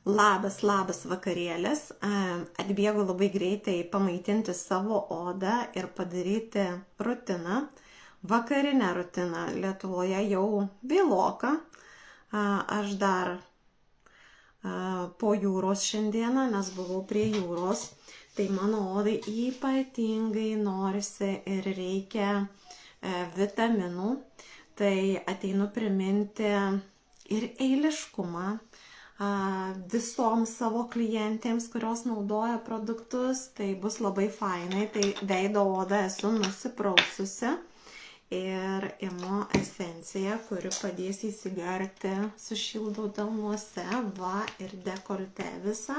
Labas vakarėlis. Atbėgu labai greitai pamaitinti savo odą ir padaryti rutiną. Vakarinę rutiną. Lietuvoje jau vėloka. Aš dar po jūros šiandieną, nes buvau prie jūros. Tai mano odai ypatingai norisi ir reikia vitaminų. Tai ateinu priminti ir eiliškumą visoms savo klientėms, kurios naudoja produktus. Tai bus labai fainai. Tai veido odą esu nusipraususi ir imu esenciją, kuri padės įsigerti, sušildau delnuose, va, ir dekolte visą.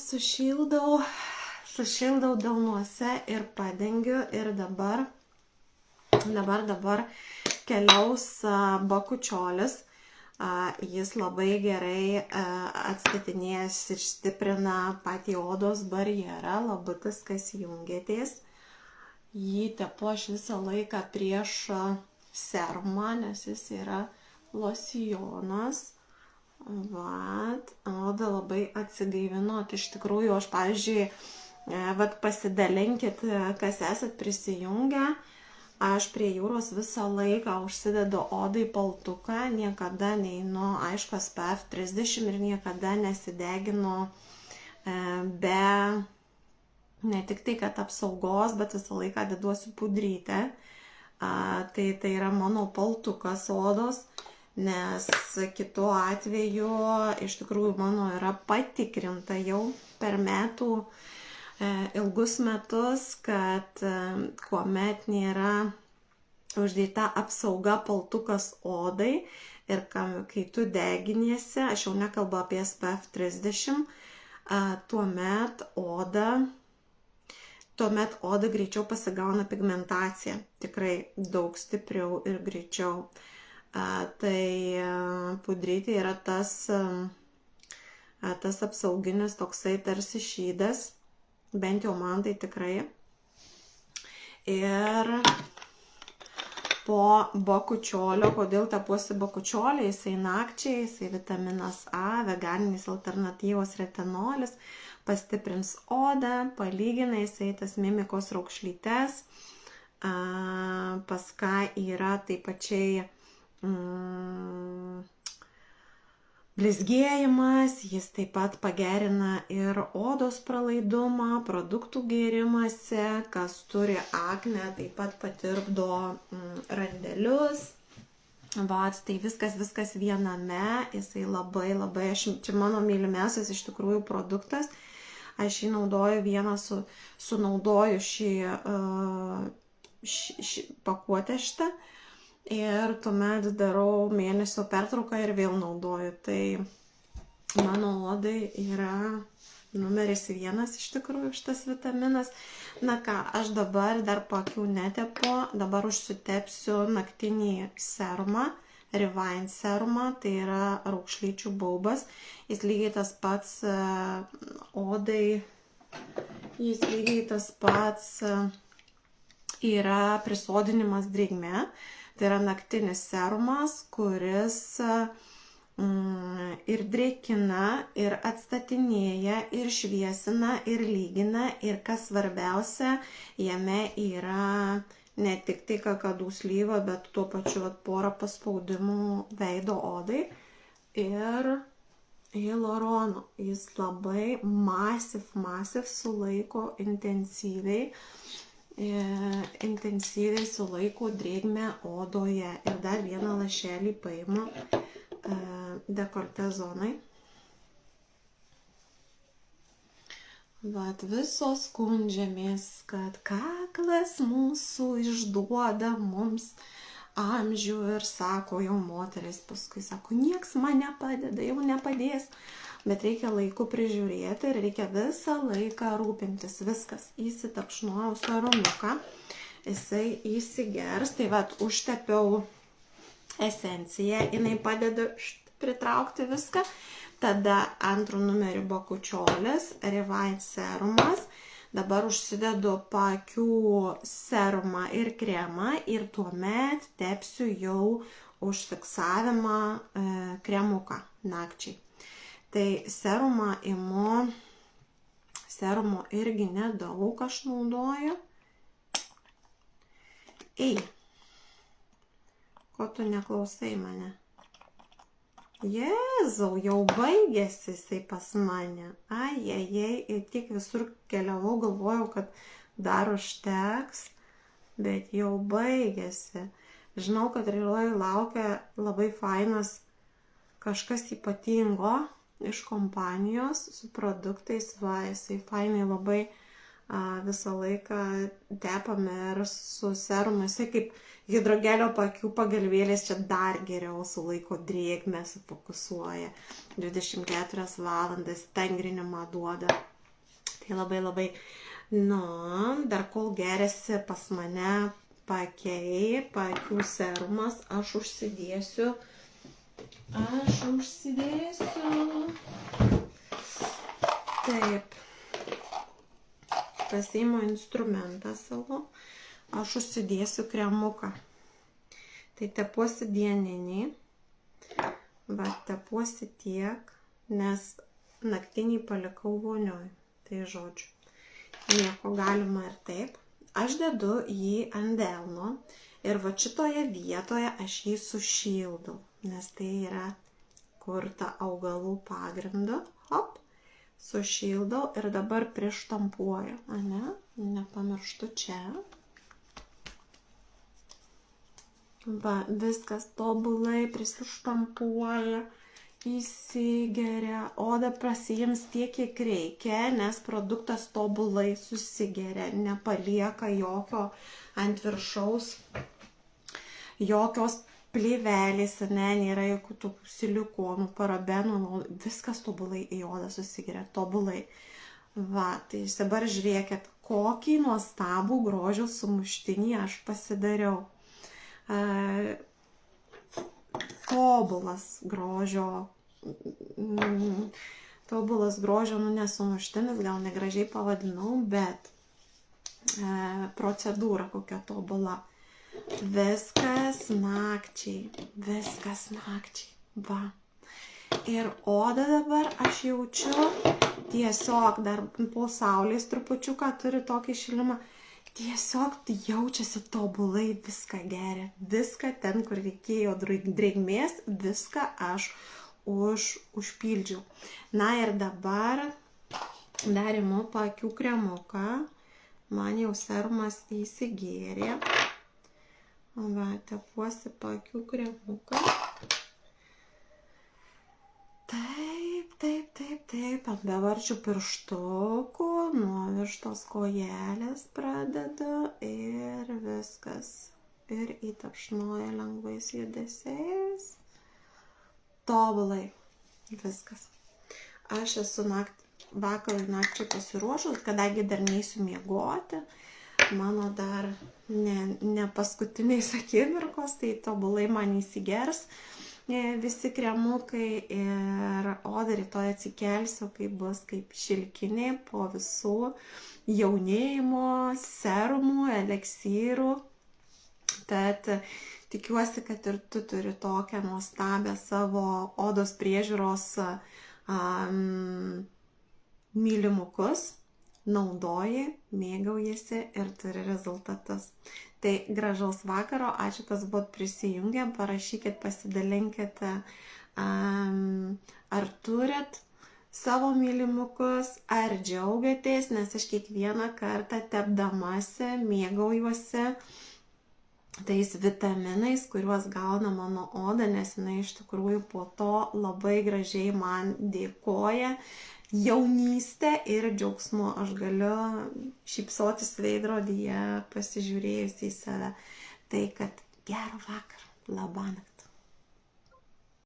Sušildau delnuose ir padengiu ir dabar keliaus bakučiolis. Jis labai gerai atstatinės ir stiprina patį odos barjerą, labutis, kas jungiatės. Jį tepu aš visą laiką prieš serumą, nes jis yra losjonas. Vat, oda labai atsigaivino. Tai iš tikrųjų, aš pavyzdžiui, pasidalinkit, kas esat prisijungę. Aš prie jūros visą laiką užsidedu odai paltuką, niekada neinu, aišku, SPF 30 ir niekada nesideginu be, ne tik tai, kad apsaugos, bet visą laiką deduosiu pudrytę. Tai yra mano paltukas odos, nes kitu atveju iš tikrųjų mano yra patikrinta jau per ilgus metus, kad kuomet nėra uždėta apsauga paltukas odai ir kai tu deginiesi, aš jau nekalbu apie SPF 30, tuomet oda greičiau pasigauna pigmentaciją, tikrai daug stipriau ir greičiau. Tai pudrytė yra tas apsauginis toksai tarsi šydas. Bent jau man tai tikrai. Ir po bakučiolio, kodėl tepuosi bakučiolį, jisai nakčiai, jisai vitaminas A, veganinis alternatyvos retinolis, pastiprins odą, palygina jisai tas mimikos raukšlytes, pas ką yra taip pačiai blizgėjimas, jis taip pat pagerina ir odos pralaidumą, produktų gėrimąsi, kas turi aknę, taip pat patirpdo randelius. Vat, tai viskas viename, jisai labai, čia mano mylimiausias iš tikrųjų produktas. Aš jį naudoju vieną, sunaudoju šį pakuotę šitą. Ir tuomet darau mėnesio pertrauką ir vėl naudoju. Tai mano odai yra numeris 1 iš tikrųjų šitas vitaminas. Na ką, aš dabar dar po akių netepu, dabar užsitepsiu naktinį serumą, Revine serumą, tai yra raukšlyčių baubas. Jis lygiai tas pats odai, yra prisodinimas drėgme. Tai yra naktinis serumas, kuris ir drėkina, ir atstatinėja, ir šviesina, ir lygina. Ir kas svarbiausia, jame yra ne tik tai kakadų slyva, bet tuo pačiu porą paspaudimų veido odai. Ir hialurono. Jis labai masiv sulaiko intensyviai sulaiko drėgmę odoje. Ir dar vieną lašelį paimu dekolte zonai. Vat visos skundžiamės, kad kaklas mūsų išduoda mums amžių ir sako jau moteris, paskui sako, nieks man nepadeda, jau nepadės. Bet reikia laiku prižiūrėti ir reikia visą laiką rūpintis. Viskas, įsitapšnuoju serumiuką, jisai įsigers. Tai vat, užtepiau esenciją, jinai padeda pritraukti viską. Tada antrų numerių bakučiolis, Revine serumas. Dabar užsidedu paakių serumą ir kremą ir tuomet tepsiu jau užfiksavimą kremuką nakčiai. Tai serumo irgi nedaug aš naudoju. Ei, ko tu neklausai mane? Jėzau, jau baigėsi jisai pas mane. Ajajai, ir tik visur keliavau, galvojau, kad dar užteks, bet jau baigėsi. Žinau, kad rytoj laukia labai fainas kažkas ypatingo iš kompanijos su produktais. Va, jisai fainai labai visą laiką tepame ir su serumu. Jisai kaip hidrogelio paakių pagalvėlės, čia dar geriau sulaiko drėgmę, sufokusuoja. 24 valandas tangrinimą duoda. Tai labai, dar kol geriasi pas mane paakių serumas, aš užsidėsiu. Taip. Pasiimu instrumentą savo, aš užsidėsiu kremuką. Tai tepuosi dieninį, tepuosi tiek, nes naktinį palikau vonioj. Tai žodžiu, nieko galima ir taip. Aš dedu jį ant delno ir va šitoje vietoje aš jį sušildau, nes tai yra kurta augalų pagrindu. Hop. Sušildau ir dabar prištampuoju, nepamirštu čia. Va, viskas tobulai prisištampuoja, įsigeria, oda prasiims tiek, kiek reikia, nes produktas tobulai susigeria, nepalieka jokio ant viršaus, jokios plėvelės, nėra jokių tokių silikonų, parabenų, viskas tobulai į odą susigeria, tobulai. Va, tai dabar žiūrėkit, kokį nuostabų grožio sumuštinį aš pasidariau. Tobulas grožio, nesumuštinis, gal negražiai pavadinau, bet procedūra kokia tobula. Viskas nakčiai, va. Ir odą dabar aš jaučiu tiesiog, dar po saulės trupučiuką turi tokį šilimą, tiesiog jaučiasi tobulai, viską geria, viską ten, kur reikėjo drėgmės, viską aš užpildžiau. Na ir dabar dar imu paakių kremuką, man jau serumas įsigėrė. Va, tepuosi paakių kremuką. Taip, ant bevarčių pirštukų, nuo virštos kojelės pradedu ir viskas. Ir įtapšnoja lengvais judesiais. Tobulai, viskas. Aš esu vakarui nakčiai pasiruošus, kadangi dar neisiu miegoti. Mano dar ne paskutiniais akimirkos, tai tobulai man įsigers visi kremukai ir oda rytoj atsikelsiu, kai bus kaip šilkinė po visų jaunėjimo, serumų, eliksyrų. Tad tikiuosi, kad ir tu turi tokią nuostabę savo odos priežiūros mylimukus. Naudoji, mėgaujasi ir turi rezultatus. Tai gražaus vakaro, ačiū, kas buvot prisijungę, parašykit, pasidalinkit, ar turit savo mylimukus, ar džiaugiatės, nes aš kiekvieną kartą tepdamasi, mėgaujuosi tais vitaminais, kuriuos gauna mano oda, nes jinai iš tikrųjų po to labai gražiai man dėkoja. Jaunystę ir džiaugsmu aš galiu šypsotis veidrodyje pasižiūrėjus į save. Tai kad gero vakaro, labanakt.